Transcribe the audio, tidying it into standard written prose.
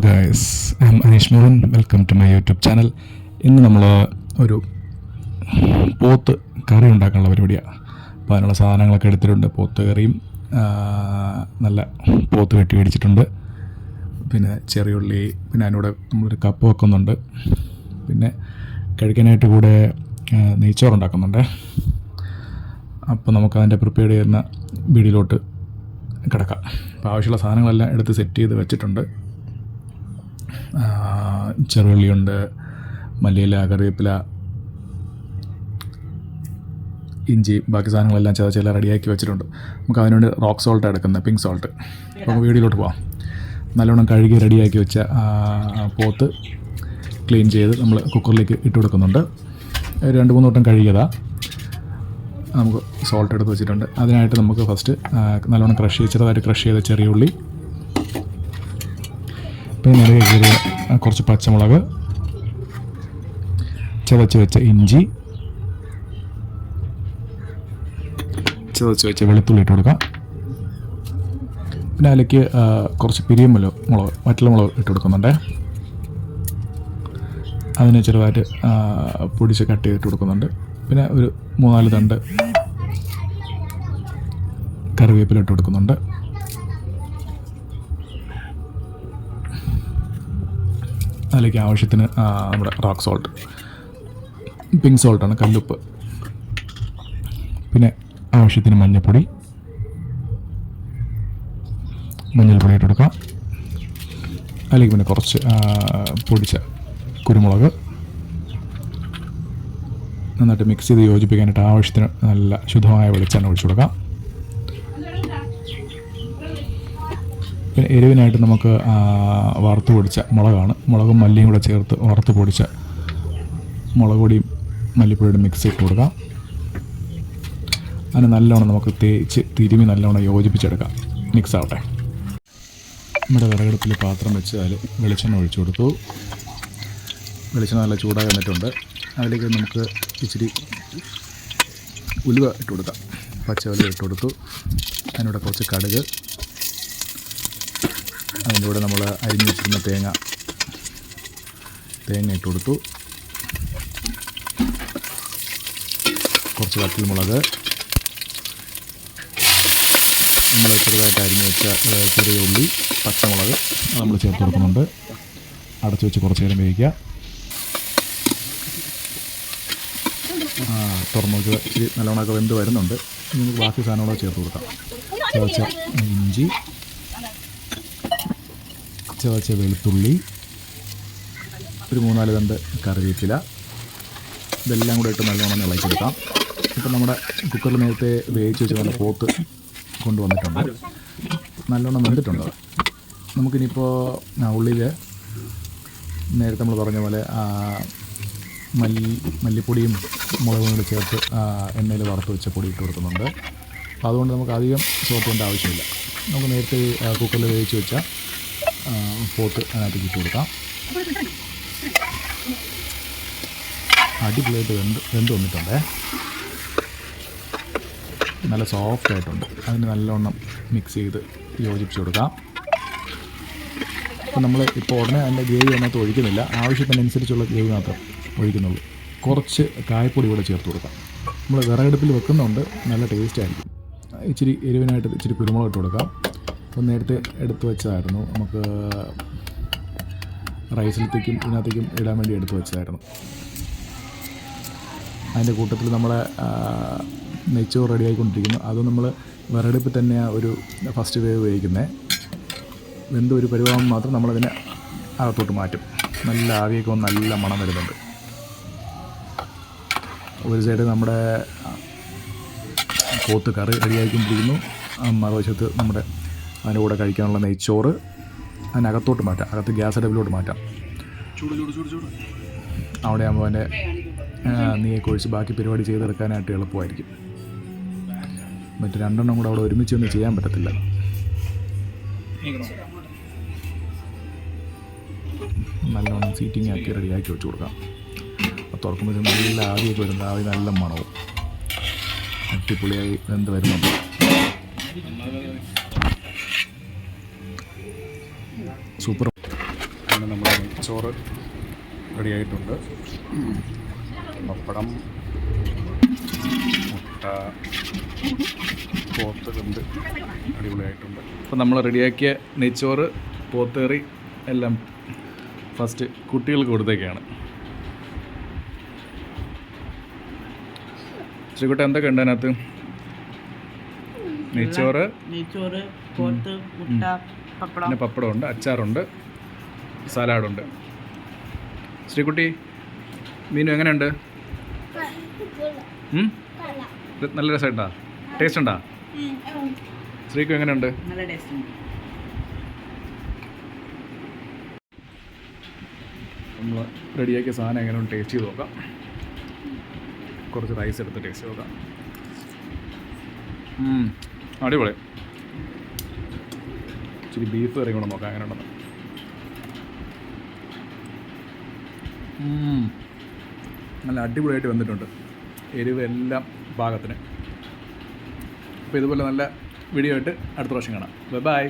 Guys, I am Anish Mohan. Welcome to my YouTube channel. ഇന്ന് നമ്മൾ ഒരു പോത്ത് കറി ഉണ്ടാക്കാനുള്ള പരിപാടിയാണ്. അപ്പോൾ അതിനുള്ള സാധനങ്ങളൊക്കെ എടുത്തിട്ടുണ്ട്. പോത്ത് കറിയും നല്ല പോത്ത് വെട്ടി മേടിച്ചിട്ടുണ്ട്. പിന്നെ ചെറിയുള്ളി, പിന്നെ അതിനൂടെ നമ്മളൊരു കപ്പ് വെക്കുന്നുണ്ട്. പിന്നെ കഴിക്കാനായിട്ട് കൂടെ നെയ്ച്ചോറുണ്ടാക്കുന്നുണ്ട്. അപ്പോൾ നമുക്കതിൻ്റെ പ്രിപ്പയർ ചെയ്യുന്ന വീഡിയോയിലോട്ട് കിടക്കാം. അപ്പോൾ ആവശ്യമുള്ള സാധനങ്ങളെല്ലാം എടുത്ത് സെറ്റ് ചെയ്ത് വെച്ചിട്ടുണ്ട്. ചെറുള്ളിയുണ്ട്, മല്ലിയില, കറിവേപ്പില, ഇഞ്ചി, ബാക്കി സാധനങ്ങളെല്ലാം ചതച്ചെല്ലാം റെഡിയാക്കി വെച്ചിട്ടുണ്ട്. നമുക്ക് അതിനുവേണ്ടി റോക്ക് സോൾട്ട് എടുക്കുന്നത്, പിങ്ക് സോൾട്ട്. അപ്പോൾ വീഡിയോയിലോട്ട് പോകാം. നല്ലോണം കഴുകി റെഡിയാക്കി വെച്ച പോത്ത് ക്ലീൻ ചെയ്ത് നമ്മൾ കുക്കറിലേക്ക് ഇട്ട് കൊടുക്കുന്നുണ്ട്. 2-3 വട്ടം കഴുകിയതാണ്. നമുക്ക് സോൾട്ട് എടുത്ത് വെച്ചിട്ടുണ്ട്. അതിനായിട്ട് നമുക്ക് ഫസ്റ്റ് നല്ലോണം ചെറുതായിട്ട് ക്രഷ് ചെയ്ത ചെറിയ ഉള്ളി, പിന്നെ നിറയെ കീറിയ കുറച്ച് പച്ചമുളക്, ചതച്ച് വെച്ച ഇഞ്ചി, ചതച്ച് വെച്ച വെളുത്തുള്ളി ഇട്ട് കൊടുക്കാം. പിന്നെ അതിലേക്ക് കുറച്ച് വറ്റൽമുളക് ഇട്ട് കൊടുക്കുന്നുണ്ട്. അതിനെ ചെറുതായിട്ട് പൊടിച്ച് കട്ട് ചെയ്തിട്ട് കൊടുക്കുന്നുണ്ട്. പിന്നെ ഒരു 3-4 തണ്ട് കറിവേപ്പില ഇട്ട് കൊടുക്കുന്നുണ്ട്. അതിലേക്ക് ആവശ്യത്തിന് നമ്മുടെ റോക്ക് സോൾട്ട്, പിങ്ക് സോൾട്ടാണ്, കല്ലുപ്പ്, പിന്നെ ആവശ്യത്തിന് മഞ്ഞൾപ്പൊടി ഇട്ട് കൊടുക്കാം. അതിലേക്ക് പിന്നെ കുറച്ച് പൊടിച്ച കുരുമുളക് നന്നായിട്ട് മിക്സ് ചെയ്ത് യോജിപ്പിക്കാനായിട്ട് ആവശ്യത്തിന് നല്ല ശുദ്ധമായ വെളിച്ചെണ്ണ ഒഴിച്ചു കൊടുക്കാം. പിന്നെ എരിവിനായിട്ട് നമുക്ക് വറുത്ത് പൊടിച്ച മുളകും മല്ലിയും കൂടെ ചേർത്ത് വറുത്ത് പൊടിച്ച മുളക് പൊടിയും മല്ലിപ്പൊടിയുടെ മിക്സ് ഇട്ട് കൊടുക്കാം. അതിന് നല്ലോണം നമുക്ക് തിരുമി നല്ലോണം യോജിപ്പിച്ചെടുക്കാം. മിക്സ് ആവട്ടെ. നമ്മുടെ വിറകടുപ്പിൽ പാത്രം വെച്ച് അതിൽ വെളിച്ചെണ്ണ ഒഴിച്ചു കൊടുത്തു. വെളിച്ചെണ്ണ നല്ല ചൂടായി വന്നിട്ടുണ്ട്. അതിലേക്ക് നമുക്ക് ഇച്ചിരി ഉലുവ ഇട്ട് കൊടുക്കാം. പച്ച ഉലുവ ഇട്ട് കൊടുത്തു. അതിനൂടെ കുറച്ച് കടുക്, അതിൻ്റെ കൂടെ നമ്മൾ അരിഞ്ഞു വെച്ചിരുന്ന തേങ്ങ ഇട്ട് കൊടുത്തു. കുറച്ച് വറ്റൽമുളക്, നമ്മൾ ചെറുതായിട്ട് അരിഞ്ഞു വെച്ച ചെറിയ ഉള്ളി, പച്ചമുളക് നമ്മൾ ചേർത്ത് കൊടുക്കുന്നുണ്ട്. അടച്ചു വെച്ച് കുറച്ച് നേരം വേവിക്കുക. തുറന്നു നോക്കുക. ഇച്ചിരി നല്ലോണമൊക്കെ വെന്ത് വരുന്നുണ്ട്. നമുക്ക് ബാക്കി സാധനങ്ങളൊക്കെ ചേർത്ത് കൊടുക്കാം. ചതച്ച ഇഞ്ചി, ചതച്ച വെളുത്തുള്ളി, ഒരു 3-4 തണ്ട് കറിവേപ്പില, ഇതെല്ലാം കൂടെ ഇട്ട് നല്ലോണം ഇളക്കിയെടുക്കാം. ഇപ്പം നമ്മുടെ കുക്കറിൽ നേരത്തെ വേവിച്ച് വെച്ച് നല്ല പോത്ത് കൊണ്ടുവന്നിട്ടുണ്ട്. നല്ലോണം വെന്തിട്ടുണ്ട്. നമുക്കിനിയിപ്പോൾ ഉള്ളിൽ നേരത്തെ നമ്മൾ പറഞ്ഞ പോലെ മല്ലിപ്പൊടിയും മുളകും കൂടി ചേർത്ത് എണ്ണയിൽ വറുത്ത് വെച്ച പൊടി ഇട്ട് കൊടുക്കുന്നുണ്ട്. അപ്പോൾ അതുകൊണ്ട് നമുക്ക് അധികം സോപ്പ് ചെയ്യേണ്ട ആവശ്യമില്ല. നമുക്ക് നേരത്തെ കുക്കറിൽ വേവിച്ച് വെച്ച പോത്ത് അതിനകത്തേക്ക് ഇട്ട് കൊടുക്കാം. അടിപൊളിയായിട്ട് വെന്ത് വന്നിട്ടുണ്ട്. നല്ല സോഫ്റ്റ് ആയിട്ടുണ്ട്. അതിന് നല്ലോണം മിക്സ് ചെയ്ത് യോജിപ്പിച്ച് കൊടുക്കാം. അപ്പോൾ നമ്മൾ ഇപ്പോൾ ഉടനെ അതിൻ്റെ ഗ്രേവി അതിനകത്ത് ഒഴിക്കുന്നില്ല. ആവശ്യത്തിനനുസരിച്ചുള്ള ഗ്രേവി മാത്രം ഒഴിക്കുന്നുള്ളൂ. കുറച്ച് കായപ്പൊടി കൂടെ ചേർത്ത് കൊടുക്കാം. നമ്മൾ വിറകടുപ്പിൽ വെക്കുന്നുണ്ട്, നല്ല ടേസ്റ്റ് ആയിരിക്കും. ഇച്ചിരി എരിവിനായിട്ട് ഇച്ചിരി കുരുമുളക് ഇട്ട് കൊടുക്കാം. അപ്പോൾ നേരത്തെ എടുത്ത് വെച്ചതായിരുന്നു. നമുക്ക് റൈസിലത്തേക്കും ഇതിനകത്തേക്കും ഇടാൻ വേണ്ടി എടുത്ത് വെച്ചതായിരുന്നു. അതിൻ്റെ കൂട്ടത്തിൽ നമ്മളെ നെയ്ച്ചോറ് റെഡി ആയിക്കൊണ്ടിരിക്കുന്നു. അത് നമ്മൾ വിറകടുപ്പിൽ തന്നെ ഒരു ഫസ്റ്റ് വേവ് വേവിക്കുന്നത്. വെന്ത് ഒരു പരിവാഹം മാത്രം നമ്മളതിനെ അകത്തോട്ട് മാറ്റും. നല്ല ആവിയൊക്കെ വന്ന് നല്ല മണം വരുന്നുണ്ട്. ഒരു സൈഡ് നമ്മുടെ പോത്ത് കറി റെഡിയായിക്കൊണ്ടിരിക്കുന്നു. മറുവശത്ത് നമ്മുടെ അതിൻ്റെ കൂടെ കഴിക്കാനുള്ള നെയ്ച്ചോറ് അതിനകത്തോട്ട് മാറ്റാം. അകത്ത് ഗ്യാസ് അടുപ്പിലോട്ട് മാറ്റാം. അവിടെ ആകുമ്പോൾ അതിൻ്റെ നെയ്യൊക്കെ ഒഴിച്ച് ബാക്കി പരിപാടി ചെയ്തെടുക്കാനായിട്ട് എളുപ്പമായിരിക്കും. മറ്റ് 2 എണ്ണം കൂടെ അവിടെ ഒരുമിച്ചൊന്നും ചെയ്യാൻ പറ്റത്തില്ല. നല്ലോണം സീറ്റിംഗ് ആക്കി റെഡിയാക്കി വെച്ച് കൊടുക്കാം. അപ്പോൾ തുറക്കുമ്പോൾ നല്ല ആവിയൊക്കെ വരുന്നുണ്ട്. ആവി നല്ല മണവും അടിപൊളിയായി വെന്ത് വരുന്നുണ്ട്. സൂപ്പർ. അങ്ങനെ നമ്മുടെ നെയ്ച്ചോറ് റെഡിയായിട്ടുണ്ട്. പപ്പടം, മുട്ട, പോത്ത് കണ്ട് അടിപൊളിയായിട്ടുണ്ട്. അപ്പോൾ നമ്മൾ റെഡിയാക്കിയ നെയ്ച്ചോറ്, പോത്തേറി എല്ലാം ഫസ്റ്റ് കുട്ടികൾക്ക് കൊടുത്തേക്കാണ്. ശ്രീകുട്ട എന്തൊക്കെ ഉണ്ട് അതിനകത്ത്? നെയ്ച്ചോറ്, പോത്ത്, മുട്ട, പപ്പടം, പിന്നെ പപ്പടമുണ്ട്, അച്ചാറുണ്ട്, സലാഡുണ്ട്. ശ്രീകുട്ടി, മീനു എങ്ങനെയുണ്ട്? നല്ല രസമുണ്ടാ? ടേസ്റ്റ് ഉണ്ടാ? ശ്രീക്കു എങ്ങനെയുണ്ട്? നല്ല ടേസ്റ്റ് ഉണ്ട്. നമ്മൾ റെഡിയാക്കിയ സാധനം എങ്ങനെയുണ്ട് ടേസ്റ്റ് ചെയ്ത് നോക്കാം. കുറച്ച് റൈസ് എടുത്ത് ടേസ്റ്റ് ചെയ്ത് നോക്കാം. അടിപൊളി. ഇച്ചിരി ബീഫ് കറി കൂടെ നോക്കാം എങ്ങനെയുണ്ടെന്ന്. നല്ല അടിപൊളിയായിട്ട് വന്നിട്ടുണ്ട്. എരിവ് എല്ലാം പാകത്തിന്. അപ്പോൾ ഇതുപോലെ നല്ല വീഡിയോ ആയിട്ട് അടുത്ത പ്രാവശ്യം കാണാം. ബൈ.